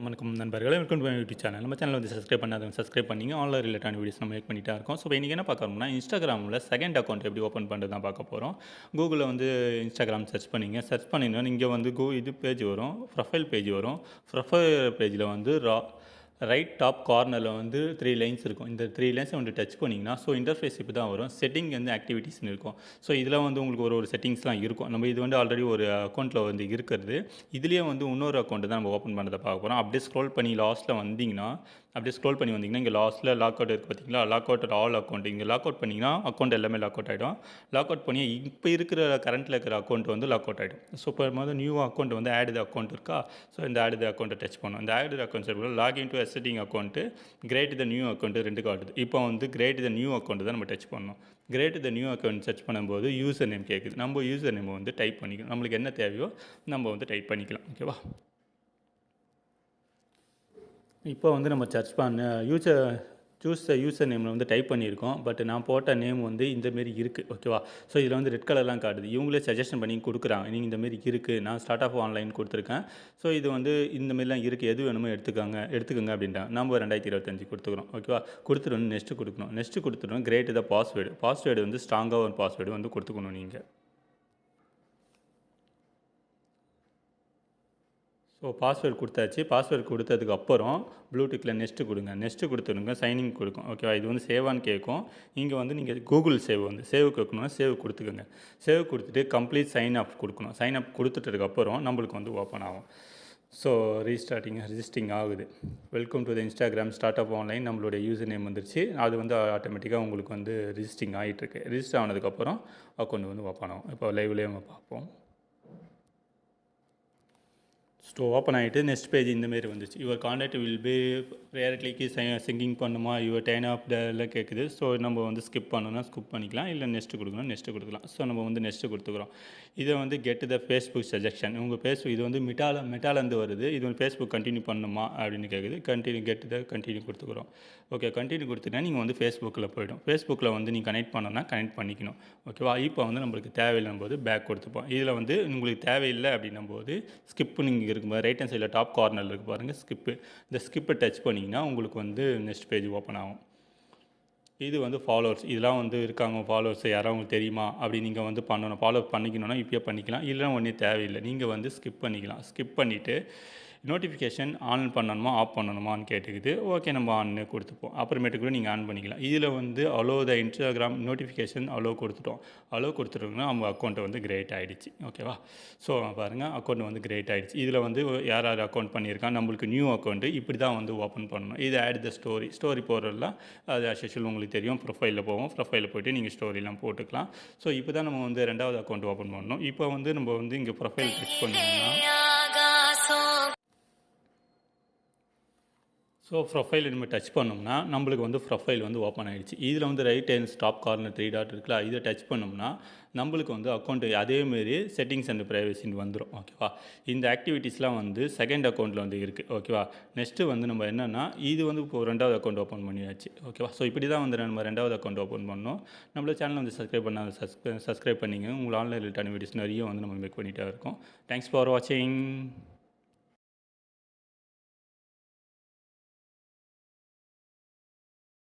வணக்கம் நண்பர்களே, welcome to my YouTube channel. நம்ம சேனல் வந்து சப்ஸ்கிரைப் பண்ணாதவங்க சப்ஸ்கிரைப் பண்ணிங்க. ஆன்லைன் ரிலேட்டான வீடியோஸ் நம்ம மேக் பண்ணிட்டா இருக்கோம். ஸோ இன்றைக்கி என்ன பார்க்கறோம்னா, இன்ஸ்டாகிராமில் செகண்ட் அக்கௌண்ட் எப்படி ஓப்பன் பண்ணுறது தான் பார்க்க போகிறோம். கூகுளில் வந்து இன்ஸ்டாகிராம் சர்ச் பண்ணிங்க. சர்ச் பண்ணிங்கன்னா இங்கே வந்து இது பேஜ் வரும், ப்ரொஃபைல் பேஜ் வரும். ப்ரொஃபைல் பேஜில் வந்து ரைட் டாப் கார்னரில் வந்து 3 லைன்ஸ் இருக்கும். இந்த 3 லைன்ஸை வந்து டச் பண்ணிங்கன்னா இன்டர்ஃபேஸ் இப்படி தான் வரும். செட்டிங் வந்து ஆக்டிவிட்டீஸ்னு இருக்கும். இதில் வந்து உங்களுக்கு ஒரு செட்டிங்ஸ்லாம் இருக்கும். நம்ம இது வந்து ஆல்ரெடி ஒரு அக்கௌண்ட்டில் வந்து இருக்கிறது. இதுலேயே வந்து இன்னொரு அக்கௌண்ட் தான் நம்ம ஓப்பன் பண்ணுறதை பார்க்க போகிறோம். அப்படியே ஸ்க்ரோல் பண்ணி லாஸ்ட்டில் வந்தீங்கன்னா இங்கே லாஸ்ட்டில் லாக் அவுட் இருக்குது பார்த்தீங்களா, லாக் அவுட் ஆல் அக்கௌண்ட். இங்கே லாக் அவுட் பண்ணிங்கன்னா அக்கௌண்ட் எல்லாமே லாக் அவுட் ஆகிடும். லாக் அவுட் பண்ணி இப்போ இருக்கிற கரண்ட்டில் இருக்கிற அக்கௌண்ட் வந்து லாக் அவுட் ஆகிடும். இப்போ நியூ அக்கௌண்ட் வந்து ஆட் த அக்கௌண்ட் இருக்கா. இந்த ஆட் த அக்கௌண்ட்டை டச் பண்ணணும். இந்த add the account login to setting account, create the new account 2 காட்டுது. இப்போ வந்து கிரியேட் த நியூ அக்கௌண்ட் தான் நம்ம டச் பண்ணணும். Create the new account search பண்ணும்போது யூசர் நேம் கேட்குது. நம்ம யூசர் நேம் வந்து டைப் பண்ணிக்கலாம். நம்மளுக்கு என்ன தேவையோ நம்ம வந்து டைப் பண்ணிக்கலாம். ஓகேவா. இப்போ வந்து நம்ம சர்ச் பண்ண சூஸ் யூசர் நேமில் வந்து டைப் பண்ணியிருக்கோம். பட் நான் போட்ட நேம் வந்து இந்தமாரி இருக்குது. ஓகேவா. இதில் வந்து ரெட் கலர்லாம் காட்டுது. இவங்களே சஜஷன் பண்ணி கொடுக்குறாங்க. நீங்கள் இந்தமாரி இருக்குது, நான் ஸ்டார்ட் ஆஃப் ஆன்லைன் கொடுத்துருக்கேன். இது வந்து இந்தமாரிலாம் இருக்குது, எது வேணுமோ எடுத்துக்கோங்க அப்படின்ட்டாங்க. நம்ம 2025 கொடுத்துக்கிறோம். ஓகேவா. கொடுத்துட்டு வந்து நெக்ஸ்ட்டு கொடுக்கணும். நெக்ஸ்ட்டு கொடுத்துட்டோம். கிரியேட் த பாஸ்வேர்டு வந்து ஸ்ட்ராங்காக ஒரு பாஸ்வேர்டு வந்து கொடுத்துக்கணும் நீங்கள். பாஸ்வேர்டு கொடுத்தாச்சு. பாஸ்வேர்டு கொடுத்ததுக்கப்புறம் ப்ளூடிக்கில் நெக்ஸ்ட்டு கொடுங்க. நெக்ஸ்ட்டு கொடுத்துருங்க. சைனிங் கொடுக்கும். ஓகேவா. இது வந்து சேவான்னு கேட்கும். இங்கே வந்து நீங்கள் கூகுள் சேவ் கேட்கணும்னா சேவ் கொடுத்துக்கோங்க. சேவ் கொடுத்துட்டு கம்ப்ளீட் சைன் அப் கொடுக்கணும். சைன் அப் கொடுத்துட்டதுக்கப்புறம் நம்மளுக்கு வந்து ஓப்பன் ஆகும். ரிஜிஸ்டிங் ஆகுது. Welcome to the Instagram start up online. நம்மளுடைய யூசர் நேம் வந்துருச்சு. அது வந்து ஆட்டோமேட்டிக்காக உங்களுக்கு வந்து ரிஜிஸ்டிங் ஆகிட்டுருக்கு. ரிஜிஸ்டர் ஆனதுக்கப்புறம் அக்கௌண்ட் வந்து ஓப்பன் ஆகும். இப்போ லைவ்லேயே நம்ம பார்ப்போம். ஓப்பன் ஆகிட்டு நெக்ஸ்ட் பேஜ் இந்தமாரி வந்துச்சு. யுவர் கான்டாக்ட் வில் பி ப்ரையாரிட்டிக்கு சிங்கிங் பண்ணுமா, யுவர் டைன் ஆஃப் எல்லாம் கேட்குது. நம்ம வந்து ஸ்கிப் பண்ணணும்னா ஸ்கிப் பண்ணிக்கலாம், இல்லை நெக்ஸ்ட்டு கொடுக்கணும் நெக்ஸ்ட்டு கொடுக்கலாம். நம்ம வந்து நெக்ஸ்ட்டு கொடுத்துக்குறோம். இதை வந்து கெட் த ஃபேஸ்புக் சஜெக்ஷன். உங்கள் ஃபேஸ்புக் இது வந்து மெட்டாலேருந்து வருது. இது வந்து ஃபேஸ்புக் கண்டினியூ பண்ணணுமா அப்படின்னு கேட்குது. கண்டினியூ கொடுத்துக்குறோம். ஓகே, கண்டினியூ கொடுத்துட்டா நீங்கள் வந்து ஃபேஸ்புக்கில் போய்டும். ஃபேஸ்புக்கில் வந்து நீங்கள் கனெக்ட் பண்ணணும்னா கனெக்ட் பண்ணிக்கணும். ஓகேவா. இப்போ வந்து நம்மளுக்கு தேவையில்லைன்னு போது பேக் கொடுத்துப்போம். இதில் வந்து உங்களுக்கு தேவையில்லை அப்படின்னும் போது ஸ்கிப்பு நீங்கள் இருக்கும்போது ரைட் ஹேண்ட் சைடில் டாப் கார்னரில் இருக்குது பாருங்கள் ஸ்கிப்பு. இந்த ஸ்கிப்பை டச் பண்ணிங்கன்னா உங்களுக்கு வந்து நெக்ஸ்ட் பேஜ் ஓப்பன் ஆகும். இது வந்து ஃபாலோவர்ஸ் இதெல்லாம் வந்து இருக்காங்க. ஃபாலோவர்ஸ் யாராவது உங்களுக்கு தெரியுமா அப்படி நீங்கள் வந்து பண்ணணும். ஃபாலோ பண்ணிக்கணும்னா இப்போயே பண்ணிக்கலாம். இல்லைனா ஒன்றே தேவையில்லை, நீங்கள் வந்து ஸ்கிப் பண்ணிக்கலாம். ஸ்கிப் பண்ணிவிட்டு நோட்டிஃபிகேஷன் ஆன் பண்ணணுமா ஆஃப் பண்ணணுமான்னு கேட்டுக்குது. ஓகே, நம்ம ஆன்னு கொடுத்துப்போம். அப்புறமேட்டு கூட நீங்கள் ஆன் பண்ணிக்கலாம். இதில் வந்து allow the Instagram notification allow கொடுத்துட்டோம்னா நம்ம அக்கௌண்ட்டை வந்து கிரியேட் ஆகிடுச்சு. ஓகேவா. பாருங்கள் அக்கௌண்ட் வந்து கிரியேட் ஆகிடுச்சு. இதில் வந்து யார் அக்கௌண்ட் பண்ணியிருக்காங்க, நம்மளுக்கு நியூ அக்கௌண்ட்டு இப்படி தான் வந்து ஓப்பன் பண்ணணும். இது ஆட் த ஸ்டோரி போடுறதுலாம் அது அஸ்யூஷுவல் உங்களுக்கு தெரியும். ப்ரொஃபைலில் போவோம். ப்ரொஃபைலில் போய்ட்டு நீங்கள் ஸ்டோரிலாம் போட்டுக்கலாம். இப்போ தான் நம்ம வந்து 2வது அக்கௌண்ட் ஓப்பன் பண்ணணும். இப்போ வந்து நம்ம வந்து இங்கே ப்ரொஃபைல் டச் பண்ணோம்னா ப்ரொஃபைல் நம்ம டச் பண்ணோம்னா நம்மளுக்கு வந்து ப்ரொஃபைல் வந்து ஓப்பன் ஆகிடுச்சு. இதில் வந்து right hand top corner 3 dot இருக்குல்ல, இதை டச் பண்ணோம்னா நம்மளுக்கு வந்து அக்கௌண்ட்டு அதேமாரி செட்டிங்ஸ் அண்ட் ப்ரைவசின்னு வந்துடும். ஓகேவா. இந்த ஆக்டிவிட்டீஸ்லாம் வந்து செகண்ட் அக்கௌண்ட்டில் வந்து இருக்குது. ஓகேவா. நெக்ஸ்ட்டு வந்து நம்ம என்னென்னா இது வந்து இப்போ 2வது அக்கௌண்ட் ஓப்பன் பண்ணியாச்சு. ஓகேவா. இப்படி தான் வந்து நம்ம 2வது அக்கௌண்ட் ஓப்பன் பண்ணோம். நம்மளோட சேனல் வந்து சப்ஸ்கிரைப் பண்ணிங்க. உங்கள் ஆன்லைன் ரிலேட்டான வீடியோஸ் நிறைய வந்து நம்ம மேக் பண்ணிகிட்டே இருக்கோம். தேங்க்ஸ் ஃபார் வாட்சிங்.